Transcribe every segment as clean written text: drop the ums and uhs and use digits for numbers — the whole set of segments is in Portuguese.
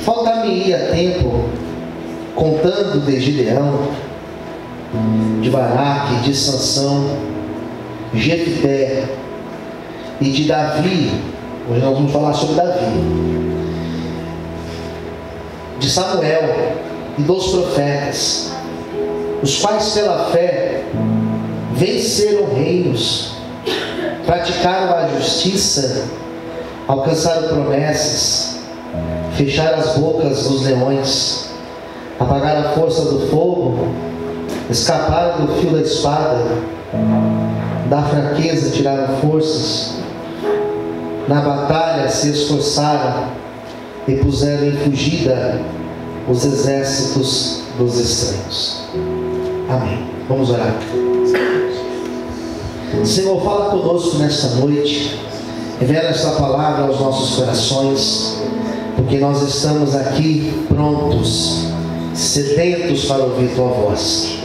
faltar-me-ia tempo contando de Gideão, de Baraque, de Sansão, Jefté e de Davi. Hoje nós vamos falar sobre Davi, de Samuel e dos profetas, os quais pela fé venceram reinos, praticaram a justiça, alcançaram promessas, fecharam as bocas dos leões, apagaram a força do fogo, escaparam do fio da espada, da fraqueza tiraram forças, na batalha se esforçaram e puseram em fugida os exércitos dos estranhos. Amém. Vamos orar. Senhor, fala conosco nesta noite, revela esta palavra aos nossos corações, porque nós estamos aqui prontos, sedentos para ouvir Tua voz.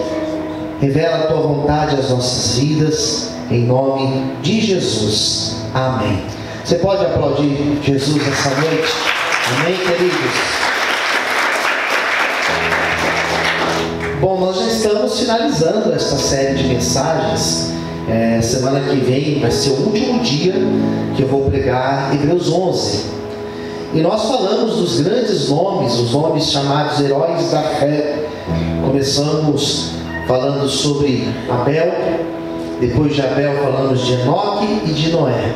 Revela a Tua vontade às nossas vidas, em nome de Jesus. Amém. Você pode aplaudir Jesus nessa noite? Amém, queridos? Bom, nós já estamos finalizando esta série de mensagens. Semana que vem vai ser o último dia que eu vou pregar Hebreus 11. E nós falamos dos grandes nomes, os nomes chamados heróis da fé. Começamos falando sobre Abel, depois de Abel falamos de Enoque e de Noé.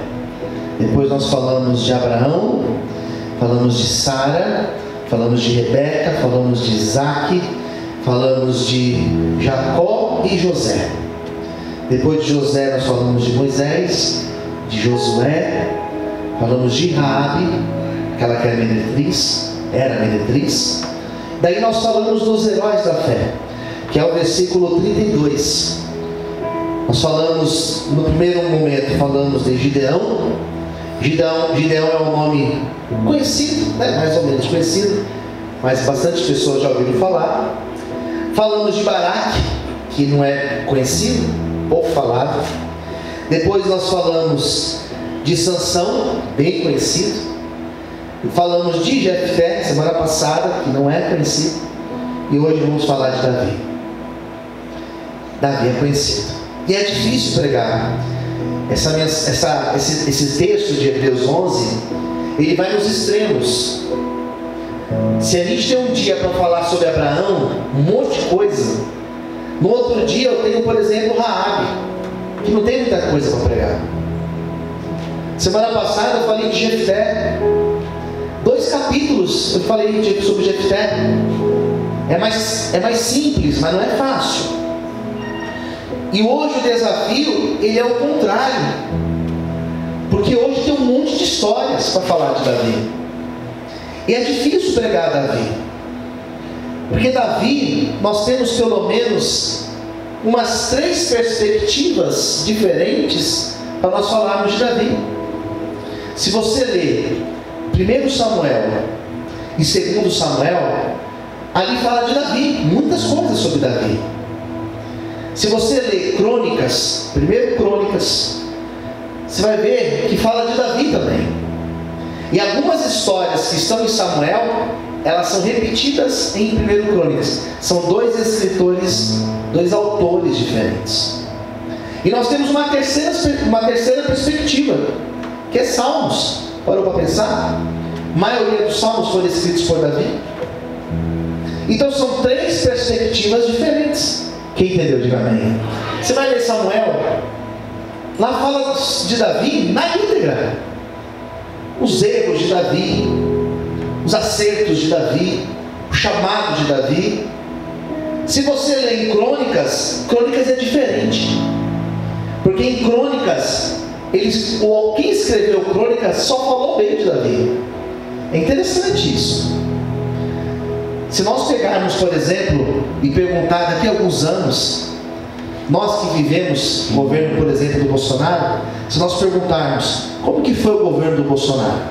Depois nós falamos de Abraão, falamos de Sara, falamos de Rebeca, falamos de Isaac, falamos de Jacó e José. Depois de José nós falamos de Moisés, de Josué, falamos de Raabe, aquela que era meretriz. Daí nós falamos dos heróis da fé, que é o versículo 32. Nós falamos, no primeiro momento, falamos de Gideão. Gideão é um nome conhecido, né? Mais ou menos conhecido, mas bastante pessoas já ouviram falar. Falamos de Baraque, que não é conhecido, pouco falado. Depois nós falamos de Sansão, bem conhecido. Falamos de Jefté, semana passada, que não é conhecido. E hoje vamos falar de Davi. Davi é conhecido. E é difícil pregar. Esse texto de Hebreus 11, ele vai nos extremos. Se a gente tem um dia para falar sobre Abraão, um monte de coisa. No outro dia eu tenho, por exemplo, Raabe, que não tem muita coisa para pregar. Semana passada eu falei de Jefté. 2 capítulos eu falei sobre Jefté. É mais simples, mas não é fácil. E hoje o desafio, ele é o contrário. Porque hoje tem um monte de histórias para falar de Davi. E é difícil pregar Davi. Porque Davi, nós temos pelo menos umas 3 perspectivas diferentes para nós falarmos de Davi. Se você ler 1 Samuel e 2 Samuel, ali fala de Davi, muitas coisas sobre Davi. Se você ler Crônicas, 1 Crônicas, você vai ver que fala de Davi também. E algumas histórias que estão em Samuel, elas são repetidas em 1 Crônicas. São 2 escritores, 2 autores diferentes. E nós temos uma terceira perspectiva, que é Salmos. Parou para pensar? A maioria dos Salmos foram escritos por Davi. Então são 3 perspectivas diferentes. Quem entendeu, diga amém. Você vai ler Samuel, lá fala de Davi na íntegra. Os erros de Davi, os acertos de Davi, o chamado de Davi. Se você lê em Crônicas é diferente. Porque em Crônicas, quem escreveu Crônicas só falou bem de Davi. É interessante isso. Se nós pegarmos, por exemplo, e perguntar daqui a alguns anos, nós que vivemos o governo, por exemplo, do Bolsonaro, se nós perguntarmos como que foi o governo do Bolsonaro,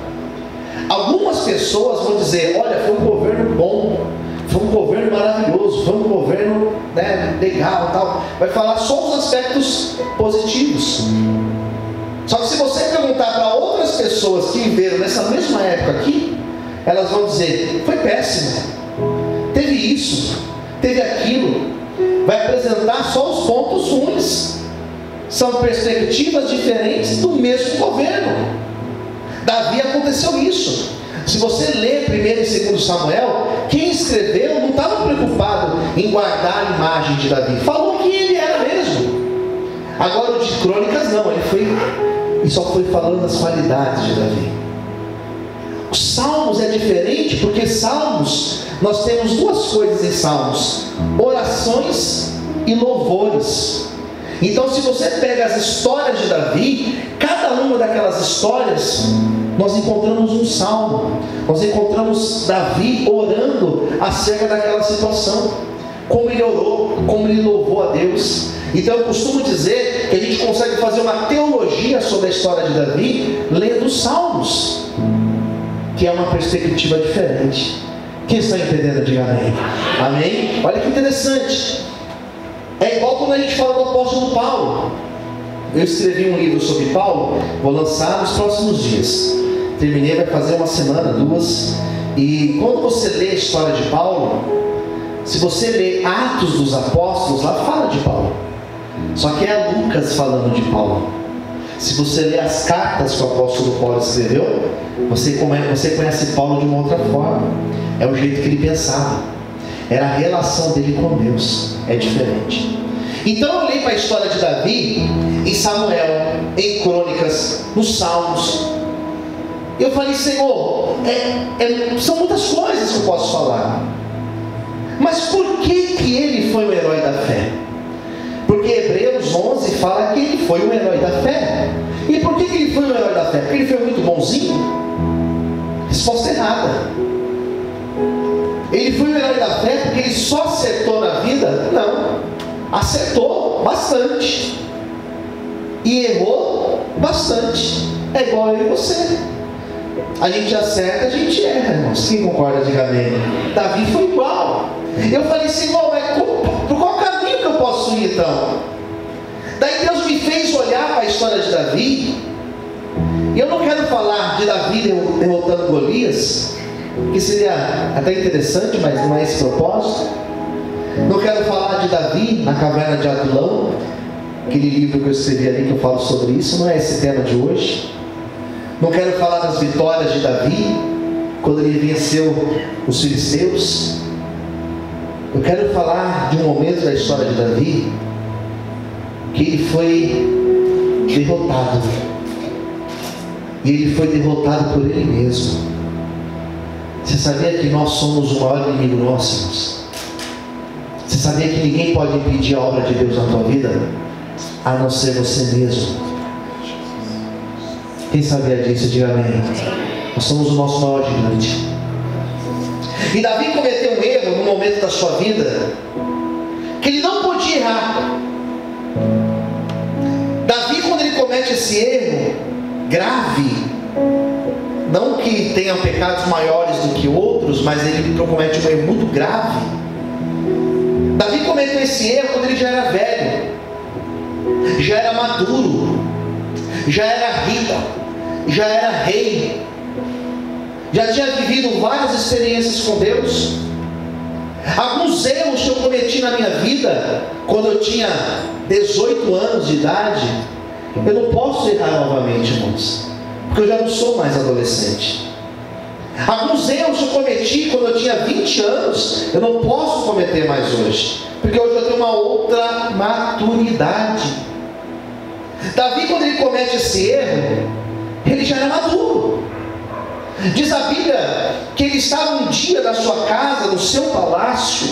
algumas pessoas vão dizer, olha, foi um governo bom, foi um governo maravilhoso, foi um governo legal e tal. Vai falar só os aspectos positivos. Só que se você perguntar para outras pessoas que viveram nessa mesma época aqui, elas vão dizer: foi péssimo, teve isso, teve aquilo. Vai apresentar só os pontos ruins. São perspectivas diferentes do mesmo governo. Davi aconteceu isso. Se você ler 1 e 2 Samuel, quem escreveu não estava preocupado em guardar a imagem de Davi, falou que ele era mesmo. Agora o de Crônicas não, ele só foi falando as qualidades de Davi. Os Salmos é diferente, porque Salmos, nós temos duas coisas em Salmos: orações e louvores. Então, se você pega as histórias de Davi, cada uma daquelas histórias, nós encontramos um salmo. Nós encontramos Davi orando acerca daquela situação, como ele orou, como ele louvou a Deus. Então eu costumo dizer que a gente consegue fazer uma teologia sobre a história de Davi lendo os Salmos, que é uma perspectiva diferente. Quem está entendendo, diga amém. Amém? Olha que interessante. É igual quando a gente fala do apóstolo Paulo. Eu escrevi um livro sobre Paulo, vou lançar nos próximos dias. Terminei, vai fazer uma semana, duas. E quando você lê a história de Paulo, se você lê Atos dos Apóstolos, lá fala de Paulo. Só que é Lucas falando de Paulo. Se você lê as cartas que o apóstolo Paulo escreveu, você conhece Paulo de uma outra forma. É o jeito que ele pensava, era a relação dele com Deus, é diferente. Então eu olhei para a história de Davi em Samuel, em Crônicas, nos Salmos. Eu falei: Senhor, são muitas coisas que eu posso falar, mas por que ele foi o herói da fé? Porque Hebreus 11 fala que ele foi o herói da fé. E por que ele foi o herói da fé? Porque ele foi muito bonzinho? Resposta errada. Ele foi o herói da fé porque ele só acertou na vida? Não, acertou bastante e errou bastante. É igual eu e você. A gente acerta, a gente erra, irmãos. Quem concorda, diga amém. Davi foi igual. Eu falei: Senhor, mas por qual caminho que eu posso ir então? Daí Deus me fez olhar para a história de Davi. E eu não quero falar de Davi derrotando Golias, que seria até interessante, mas não é esse propósito. Não quero falar de Davi na caverna de Adulão, aquele livro que eu escrevi ali, que eu falo sobre isso. Não é esse tema de hoje. Não quero falar das vitórias de Davi quando ele venceu os filisteus. Eu quero falar de um momento da história de Davi que ele foi derrotado, e ele foi derrotado por ele mesmo. Você sabia que nós somos o maior inimigo nosso, irmãos? Você sabia que ninguém pode impedir a obra de Deus na tua vida, a não ser você mesmo? Quem sabia disso, diga amém. Nós somos o nosso maior gigante. E Davi cometeu um erro no momento da sua vida, que ele não podia errar. Davi, quando ele comete esse erro grave, não que tenham pecados maiores do que outros, mas ele comete um erro muito grave. Davi cometeu esse erro quando ele já era velho, já era maduro, já era rico, já era rei, já tinha vivido várias experiências com Deus. Alguns erros que eu cometi na minha vida quando eu tinha 18 anos de idade, eu não posso errar novamente, irmãos, porque eu já não sou mais adolescente. Alguns erros que eu cometi quando eu tinha 20 anos, eu não posso cometer mais hoje, porque hoje eu tenho uma outra maturidade. Davi, quando ele comete esse erro, ele já era maduro. Diz a Bíblia que ele estava um dia na sua casa, no seu palácio,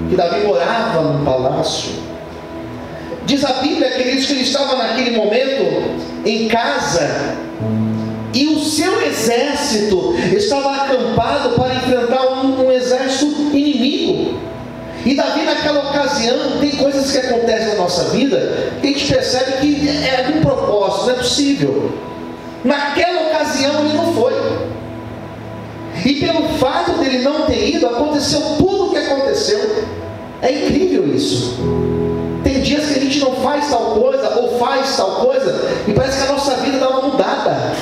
que Davi morava num palácio. Diz a Bíblia, queridos, que ele estava naquele momento em casa, e o seu exército estava acampado para enfrentar um exército inimigo. E Davi, naquela ocasião, tem coisas que acontecem na nossa vida que a gente percebe que é de um propósito, não é possível. Naquela ocasião ele não foi, e pelo fato dele não ter ido, aconteceu tudo o que aconteceu. É incrível isso. Tem dias que a gente não faz tal coisa, ou faz tal coisa, e parece que a nossa vida dá uma mudada.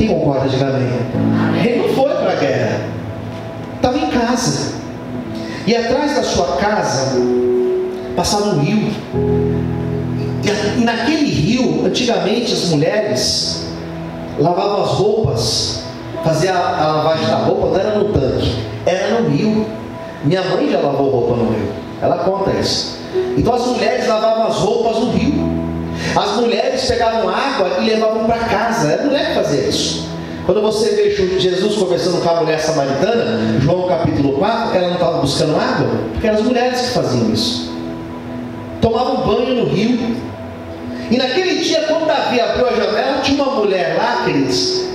Quem concorda, diga amém. Ele não foi para a guerra, estava em casa. E atrás da sua casa passava um rio. E naquele rio, antigamente as mulheres lavavam as roupas, faziam a lavagem da roupa, não era no tanque, era no rio. Minha mãe já lavou roupa no rio, ela conta isso. Então as mulheres lavavam as roupas no rio. As mulheres pegavam água e levavam para casa. Era a mulher que fazia isso. Quando você vê Jesus conversando com a mulher samaritana, João capítulo 4, ela não estava buscando água, porque eram as mulheres que faziam isso. Tomavam banho no rio. E naquele dia, quando Davi abriu a janela, tinha uma mulher lá, queridos,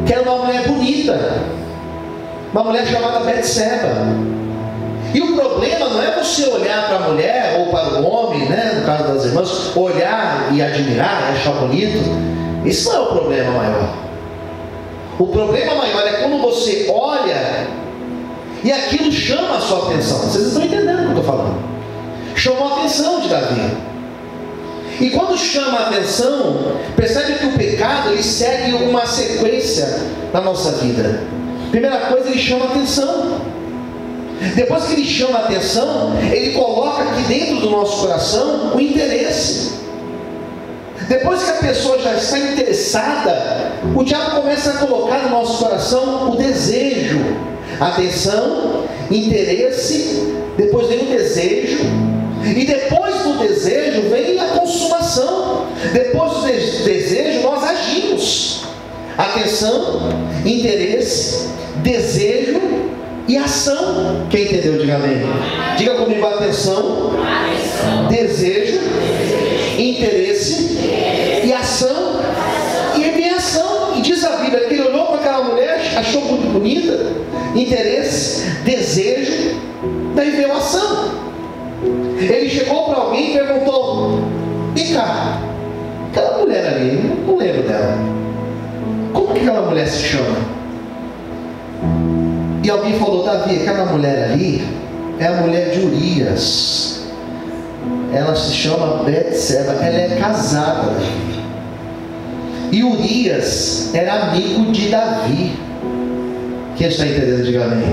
que era uma mulher bonita, uma mulher chamada Betseba. E o problema não é você olhar para a mulher ou para o homem, né, no caso das irmãs, olhar e admirar, achar bonito. Isso não é o problema maior. O problema maior é quando você olha e aquilo chama a sua atenção. Vocês estão entendendo o que eu estou falando? Chamou a atenção de Davi. E quando chama a atenção, percebe que o pecado ele segue uma sequência na nossa vida. Primeira coisa, ele chama a atenção. Depois que ele chama a atenção, ele coloca aqui dentro do nosso coração o interesse. Depois que a pessoa já está interessada, o diabo começa a colocar no nosso coração o desejo. Atenção, interesse, depois vem o desejo. E depois do desejo vem a consumação. Depois do desejo nós agimos. Atenção, interesse, desejo e ação. Quem entendeu, diga amém. Diga comigo: atenção, desejo, interesse e ação. E vem ação. E diz a Bíblia que ele olhou para aquela mulher, achou muito bonita, interesse, desejo, daí veio a ação. Ele chegou para alguém e perguntou: vem cá, aquela mulher ali, não lembro dela, como que aquela mulher se chama? E alguém falou: Davi, aquela mulher ali é a mulher de Urias, ela se chama Betseba, ela é casada. E Urias era amigo de Davi. Quem está entendendo, diga amém.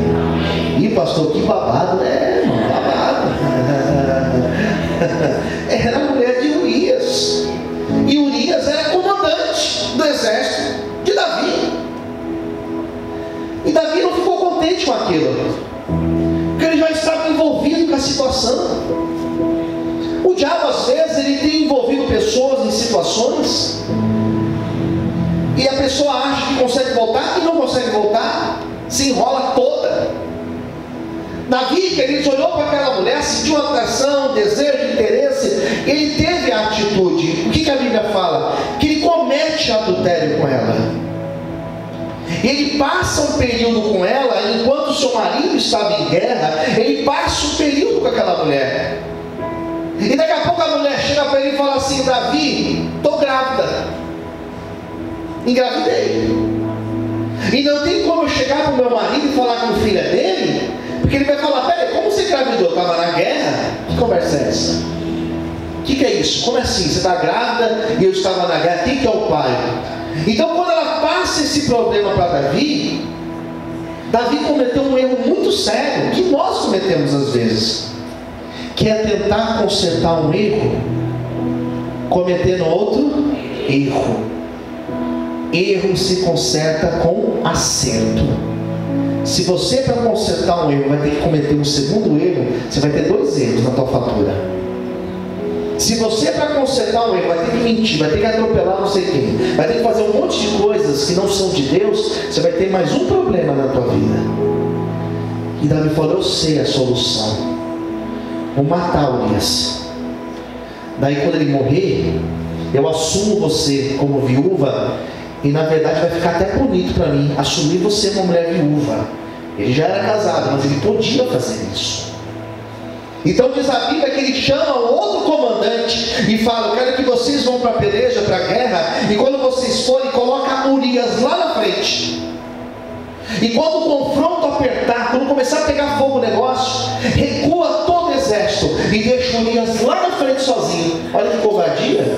Ih, pastor, que babado. É, irmão, babado. Era a mulher de Urias. E Urias era comandante do exército de Davi. E Davi não ficou contente com aquilo, porque ele já estava envolvido com a situação. O diabo às vezes ele tem envolvido pessoas em situações, e a pessoa acha que consegue voltar e não consegue voltar, se enrola toda. Davi, queridos, olhou para aquela mulher, sentiu uma atração, desejo, interesse, ele teve a atitude. O que a Bíblia fala? Que ele comete adultério com ela. Ele passa um período com ela, enquanto seu marido estava em guerra, ele passa um período com aquela mulher. E daqui a pouco a mulher chega para ele e fala assim: Davi, estou grávida, engravidei, e não tem como eu chegar para o meu marido e falar que o filho é dele, porque ele vai falar: peraí, como você engravidou? Estava na guerra? Que conversa é essa? O que é isso? Como assim? Você está grávida e eu estava na guerra? Quem que é o pai? Então quando ela passa esse problema para Davi, Davi cometeu um erro muito sério, que nós cometemos às vezes, que é tentar consertar um erro cometendo outro erro. Erro se conserta com acerto. Se você, para consertar um erro, vai ter que cometer um segundo erro, você vai ter 2 erros na tua fatura. Se você, para consertar um erro, vai ter que mentir, vai ter que atropelar não sei quem, vai ter que fazer um monte de coisas que não são de Deus, você vai ter mais um problema na tua vida. E Davi falou: eu sei a solução, vou matar Urias. Daí quando ele morrer, eu assumo você como viúva, e na verdade vai ficar até bonito para mim assumir você como mulher viúva. Ele já era casado, mas ele podia fazer isso. Então diz a Bíblia que ele chama um outro comandante e fala: eu quero que vocês vão para a peleja, para a guerra, e quando vocês forem, coloca Urias lá na frente. E quando o confronto apertar, quando começar a pegar fogo o negócio, recua todo o exército e deixa Urias lá na frente sozinho. Olha que covardia.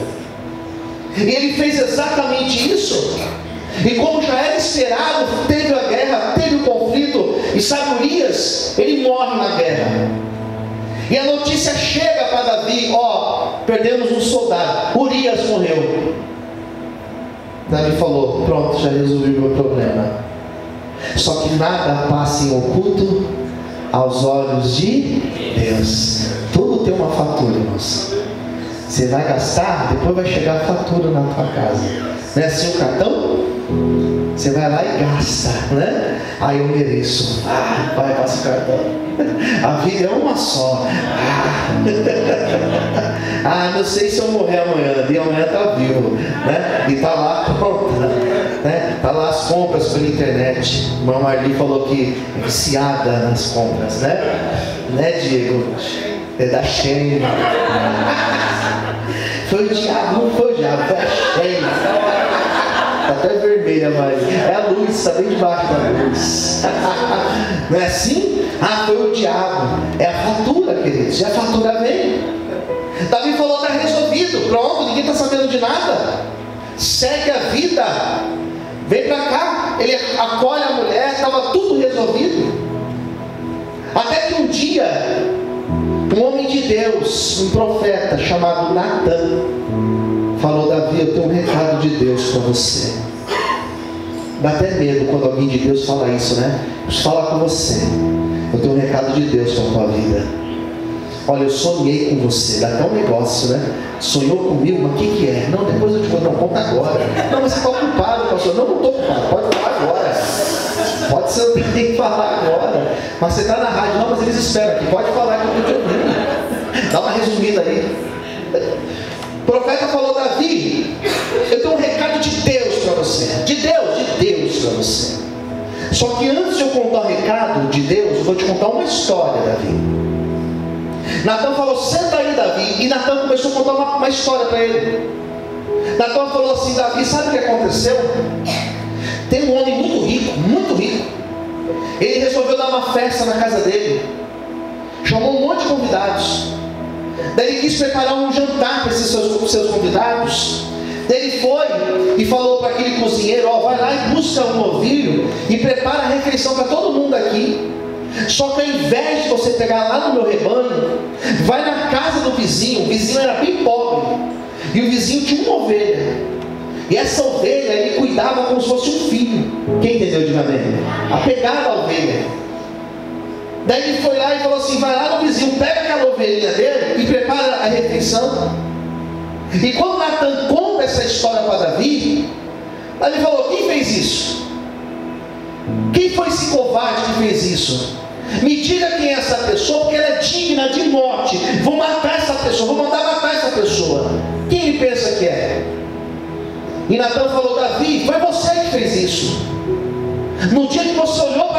E ele fez exatamente isso. E como já era esperado, teve a guerra, teve o conflito. E sabe, Urias, ele morre na guerra. E a notícia chega para Davi: perdemos um soldado, Urias morreu. Davi falou: pronto, já resolvi o meu problema. Só que nada passa em oculto aos olhos de Deus. Tudo tem uma fatura, irmãos. Você vai gastar, depois vai chegar a fatura na tua casa. Não é assim o cartão? Você vai lá e gasta, né? Eu mereço. Vai, passa o cartão. A vida é uma só. Não sei se eu morrer amanhã. E amanhã está vivo, né? E está lá pronto, né? Está lá as compras pela internet. A irmã Marli falou que é viciada nas compras, né, Diego? É da Shein. Foi o diabo, não foi o diabo, foi a Shein. Está até vermelha, Maria. É a luz, está bem debaixo da luz. Não é assim? Foi o diabo. É a fatura, queridos. E a fatura vem. Davi falou: está resolvido. Pronto, ninguém está sabendo de nada. Segue a vida. Vem para cá. Ele acolhe a mulher. Estava tudo resolvido. Até que um dia, um homem de Deus, um profeta chamado Natan, falou: Davi, eu tenho um recado de Deus para você. Dá até medo quando alguém de Deus fala isso, né? Preciso falar com você. Eu tenho um recado de Deus para a tua vida. Olha, eu sonhei com você. Dá até um negócio, né? Sonhou comigo, mas o que é? Não, depois eu te vou. Não, conta agora. Não, mas você está ocupado, pastor. Não estou ocupado. Pode falar agora. Pode ser, tem que falar agora. Mas você está na rádio. Não, mas eles esperam aqui. Pode falar que eu estou te ouvindo. Dá uma resumida aí. O profeta falou: Davi, eu tenho um recado de Deus para você. De Deus para você. Só que antes de eu contar o recado de Deus, eu vou te contar uma história, Davi. Natan falou: senta aí, Davi. E Natan começou a contar uma história para ele. Natan falou assim: Davi, sabe o que aconteceu? Tem um homem muito rico, muito rico. Ele resolveu dar uma festa na casa dele. Chamou um monte de convidados. Daí ele quis preparar um jantar para esses seus convidados. Daí ele foi e falou para aquele cozinheiro: vai lá e busca um novilho e prepara a refeição para todo mundo aqui. Só que ao invés de você pegar lá no meu rebanho, vai na casa do vizinho. O vizinho era bem pobre e o vizinho tinha uma ovelha. E essa ovelha ele cuidava como se fosse um filho. Quem entendeu? Diga amém. Apegado à ovelha. Daí ele foi lá e falou assim: vai lá no vizinho, pega aquela ovelhinha dele e prepara a refeição. E quando Natan conta essa história para Davi, Davi falou: quem fez isso? Quem foi esse covarde que fez isso? Me diga quem é essa pessoa, porque ela é digna de morte. Vou matar essa pessoa, vou mandar matar essa pessoa. Quem ele pensa que é? E Natan falou: Davi, foi você que fez isso. No dia que você olhou